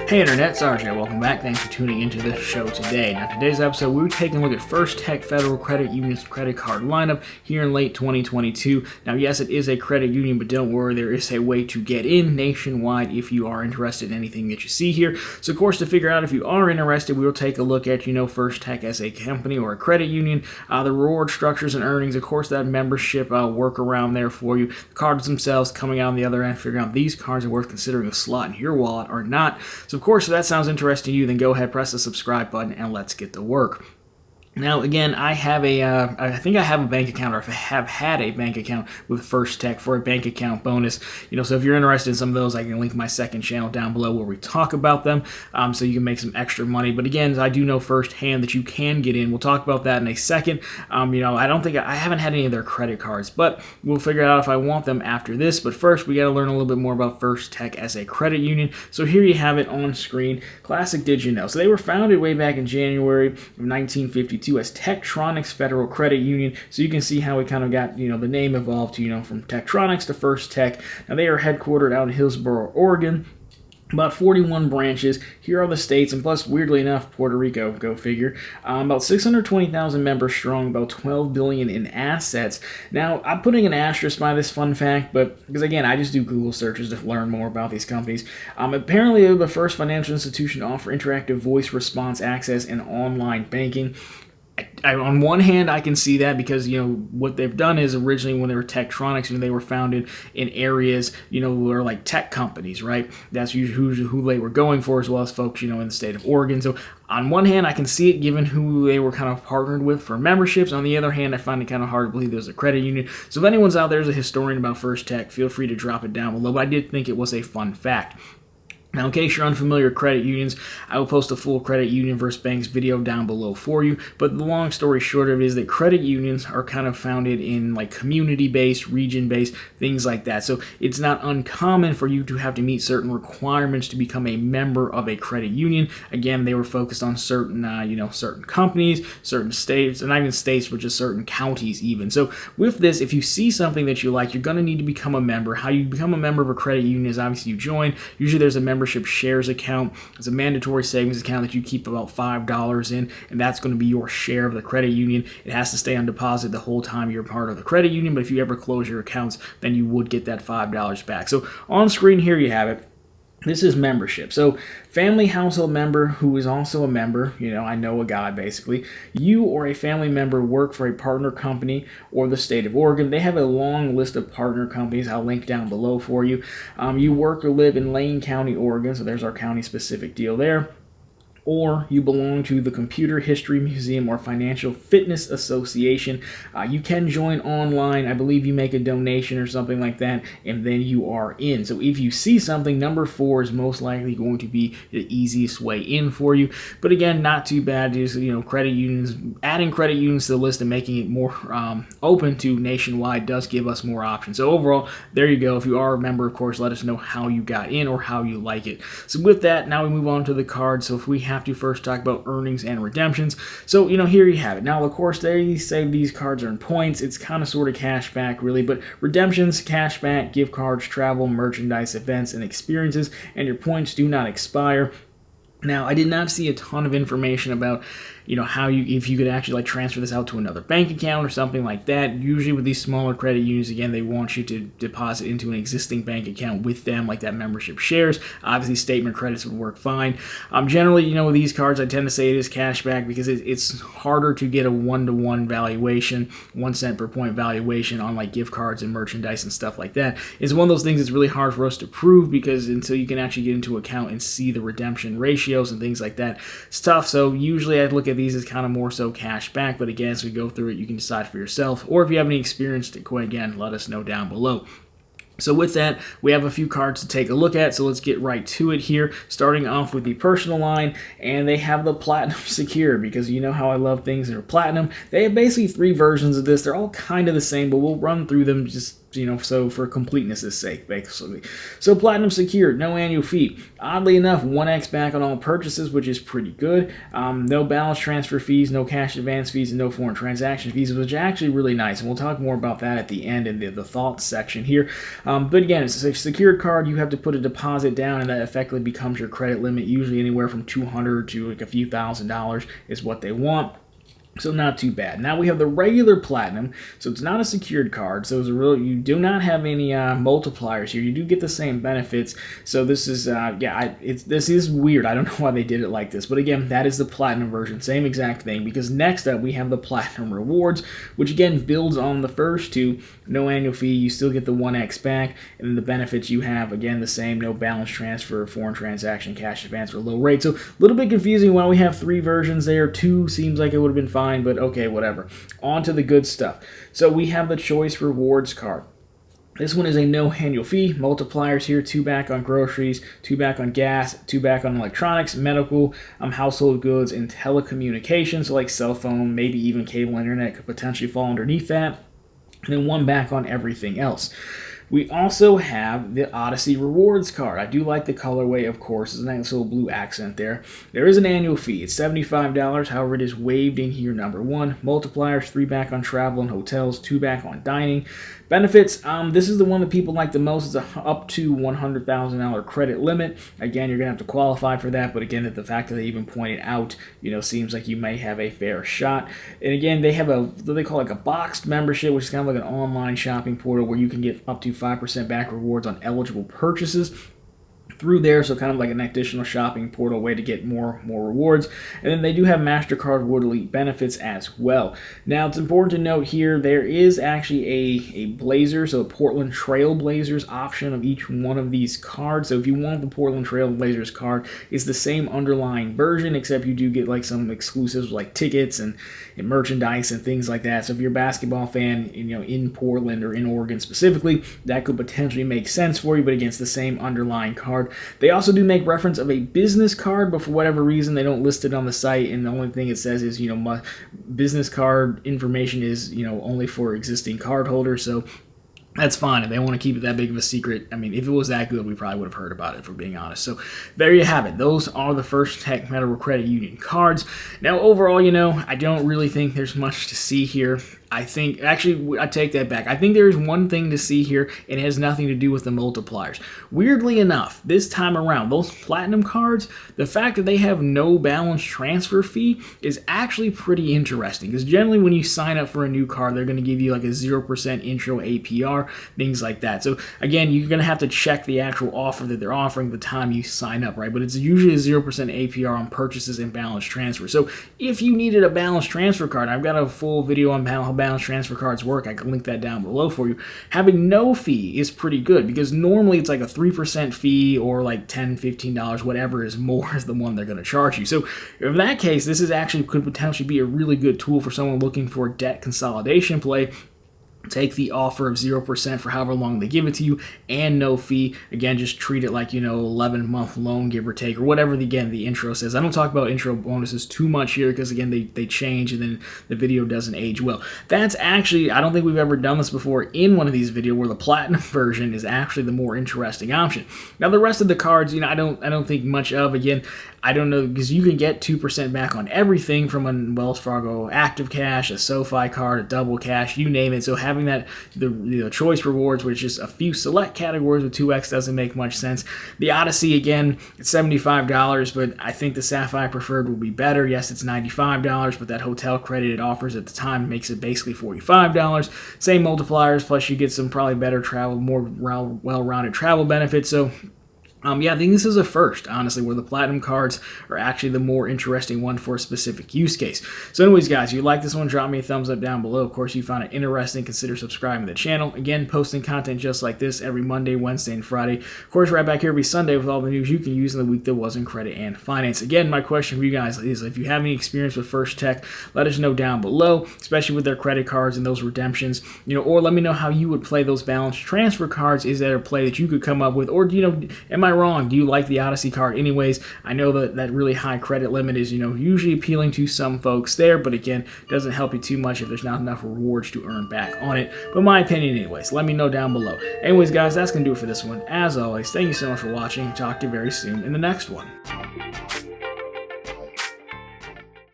Hey Internet, Sarge here. Welcome back. Thanks for tuning into this show today. Now, today's episode, we're taking a look at First Tech Federal Credit Union's credit card lineup here in late 2022. Now, yes, it is a credit union, but don't worry, there is a way to get in nationwide if you are interested in anything that you see here. So, of course, to figure out if you are interested, we'll take a look at, First Tech as a company or a credit union, the reward structures and earnings, of course, that membership workaround there for you, the cards themselves coming out on the other end, figuring out if these cards are worth considering a slot in your wallet or not. So, of course, if that sounds interesting to you, then go ahead, press the subscribe button, and let's get to work. Now, again, I have I think I have a bank account, or I have had a bank account with First Tech for a bank account bonus. So if you're interested in some of those, I can link my second channel down below where we talk about them, so you can make some extra money. But again, I do know firsthand that you can get in. We'll talk about that in a second. I don't think I haven't had any of their credit cards, but we'll figure out if I want them after this. But first, we got to learn a little bit more about First Tech as a credit union. So here you have it on screen. Classic Did You Know? So they were founded way back in January of 1952. As Tektronix Federal Credit Union. So you can see how we kind of got, the name evolved to, from Tektronix to First Tech. Now they are headquartered out in Hillsboro, Oregon. About 41 branches. Here are the states, and plus, weirdly enough, Puerto Rico, go figure. About 620,000 members strong, about $12 billion in assets. Now, I'm putting an asterisk by this fun fact, because again, I just do Google searches to learn more about these companies. Apparently, they're the first financial institution to offer interactive voice response access and online banking. On one hand, I can see that because, what they've done is originally when they were Tektronix, they were founded in areas, where like tech companies, right? That's usually who they were going for, as well as folks, in the state of Oregon. So on one hand, I can see it given who they were kind of partnered with for memberships. On the other hand, I find it kind of hard to believe there's a credit union. So if anyone's out there as a historian about First Tech, feel free to drop it down below. But I did think it was a fun fact. Now, in case you're unfamiliar with credit unions, I will post a full credit union versus banks video down below for you. But the long story short of it is that credit unions are kind of founded in like community-based, region-based, things like that. So it's not uncommon for you to have to meet certain requirements to become a member of a credit union. Again, they were focused on certain, certain companies, certain states, and not even states, but just certain counties even. So with this, if you see something that you like, you're going to need to become a member. How you become a member of a credit union is obviously you join. Usually there's a membership shares account. It's a mandatory savings account that you keep about $5 in, and that's going to be your share of the credit union. It has to stay on deposit the whole time you're part of the credit union, but if you ever close your accounts, then you would get that $5 back. So on screen here you have it. This is membership. So family household member who is also a member, I know a guy basically. You or a family member work for a partner company or the state of Oregon. They have a long list of partner companies. I'll link down below for you. You work or live in Lane County, Oregon. So there's our county specific deal there. Or you belong to the Computer History Museum or Financial Fitness Association. You can join online. I believe you make a donation or something like that, and then you are in. So if you see something, number 4 is most likely going to be the easiest way in for you. But again, not too bad. Just, credit unions, adding credit unions to the list and making it more open to nationwide does give us more options. So overall, there you go. If you are a member, of course, let us know how you got in or how you like it. So with that, now we move on to the card. So if we have to first talk about earnings and redemptions. So, here you have it. Now, of course, they say these cards are in points. It's kind of sort of cash back, really, but redemptions, cash back, gift cards, travel, merchandise, events, and experiences, and your points do not expire. Now, I did not see a ton of information about, if you could actually transfer this out to another bank account or something like that. Usually with these smaller credit unions, again, they want you to deposit into an existing bank account with them, like that membership shares. Obviously, statement credits would work fine. Generally, with these cards, I tend to say it is cash back because it's harder to get a one-to-one valuation, 1 cent per point valuation on like gift cards and merchandise and stuff like that. It's one of those things that's really hard for us to prove because until you can actually get into account and see the redemption ratios and things like that, it's tough. So usually I'd look at these as kind of more so cash back, but again, as we go through it, you can decide for yourself, or if you have any experience, again, let us know down below. So with that, we have a few cards to take a look at, so let's get right to it here, starting off with the personal line, and they have the Platinum Secure, because you know how I love things that are platinum. They have basically 3 versions of this. They're all kind of the same, but we'll run through them just so for completeness' sake, basically. So Platinum secured, no annual fee. Oddly enough, 1x back on all purchases, which is pretty good. No balance transfer fees, no cash advance fees, and no foreign transaction fees, which is actually really nice. And we'll talk more about that at the end in the thoughts section here. But again, it's a secured card. You have to put a deposit down, and that effectively becomes your credit limit, usually anywhere from $200 to like a few $1,000 is what they want. So not too bad. Now we have the regular Platinum, so it's not a secured card. So you do not have any multipliers here. You do get the same benefits. So this is this is weird. I don't know why they did it like this, but again, that is the Platinum version, same exact thing. Because next up we have the Platinum Rewards, which again builds on the first two. No annual fee. You still get the 1x back, and then the benefits you have again the same. No balance transfer, foreign transaction, cash advance, or low rate. So a little bit confusing why we have 3 versions there. 2 seems like it would have been fine. But okay, whatever. On to the good stuff. So we have the Choice Rewards card. This one is a no annual fee. Multipliers here, 2 back on groceries, 2 back on gas, 2 back on electronics, medical, household goods, and telecommunications, so like cell phone, maybe even cable internet could potentially fall underneath that. And then 1 back on everything else. We also have the Odyssey Rewards card. I do like the colorway, of course. There's a nice little blue accent there. There is an annual fee. It's $75. However, it is waived in here, number 1. Multipliers, 3 back on travel and hotels, 2 back on dining. Benefits, this is the one that people like the most. It's up to $100,000 credit limit. Again, you're going to have to qualify for that, but again, the fact that they even pointed out, seems like you may have a fair shot. And again, they have what they call like a boxed membership, which is kind of like an online shopping portal where you can get up to 5% back rewards on eligible purchases through there, so kind of like an additional shopping portal way to get more rewards. And then they do have MasterCard World Elite benefits as well. Now, it's important to note here, there is actually a Blazer, so a Portland Trail Blazers option of each one of these cards. So if you want the Portland Trail Blazers card, it's the same underlying version, except you do get like some exclusives like tickets and merchandise and things like that. So if you're a basketball fan, in Portland or in Oregon specifically, that could potentially make sense for you, but again, it's the same underlying card. They also do make reference of a business card, but for whatever reason, they don't list it on the site, and the only thing it says is, business card information is, only for existing cardholders, so that's fine. If they want to keep it that big of a secret, if it was that good, we probably would have heard about it, if we're being honest. So there you have it. Those are the First Tech Federal Credit Union cards. Now, overall, I don't really think there's much to see here. I think, actually, I take that back. I think there's one thing to see here, and it has nothing to do with the multipliers. Weirdly enough, this time around, those Platinum cards, the fact that they have no balance transfer fee is actually pretty interesting, because generally when you sign up for a new card, they're going to give you like a 0% intro APR, things like that. So again, you're going to have to check the actual offer that they're offering the time you sign up, right? But it's usually a 0% APR on purchases and balance transfer. So if you needed a balance transfer card, I've got a full video on how balance transfer cards work. I can link that down below for you. Having no fee is pretty good, because normally it's like a 3% fee or like $10, $15, whatever is more is the one they're going to charge you. So in that case, this is actually could potentially be a really good tool for someone looking for a debt consolidation play. Take the offer of 0% for however long they give it to you and no fee. Again, just treat it like, 11-month loan, give or take, or whatever, the intro says. I don't talk about intro bonuses too much here because, again, they change and then the video doesn't age well. That's actually, I don't think we've ever done this before in one of these videos where the Platinum version is actually the more interesting option. Now, the rest of the cards, I don't think much of. Again, I don't know, because you can get 2% back on everything from a Wells Fargo Active Cash, a SoFi card, a Double Cash, you name it. So having that, the Choice Rewards, which is a few select categories with 2x, doesn't make much sense. The Odyssey, again, it's $75, but I think the Sapphire Preferred will be better. Yes, it's $95, but that hotel credit it offers at the time makes it basically $45. Same multipliers, plus you get some probably better travel, more well-rounded travel benefits. So I think this is a first, honestly, where the Platinum cards are actually the more interesting one for a specific use case. So anyways, guys, if you like this one, drop me a thumbs up down below. Of course, if you found it interesting, consider subscribing to the channel. Again, posting content just like this every Monday, Wednesday, and Friday. Of course, right back here every Sunday with all the news you can use in the week that was in credit and finance. Again, my question for you guys is, if you have any experience with First Tech, let us know down below, especially with their credit cards and those redemptions, or let me know how you would play those balance transfer cards. Is there a play that you could come up with, or, am I wrong? Do you like the Odyssey card anyways? I know that really high credit limit is, usually appealing to some folks there, but again, doesn't help you too much if there's not enough rewards to earn back on it. But my opinion anyways, let me know down below. Anyways, guys, that's going to do it for this one. As always, thank you so much for watching. Talk to you very soon in the next one.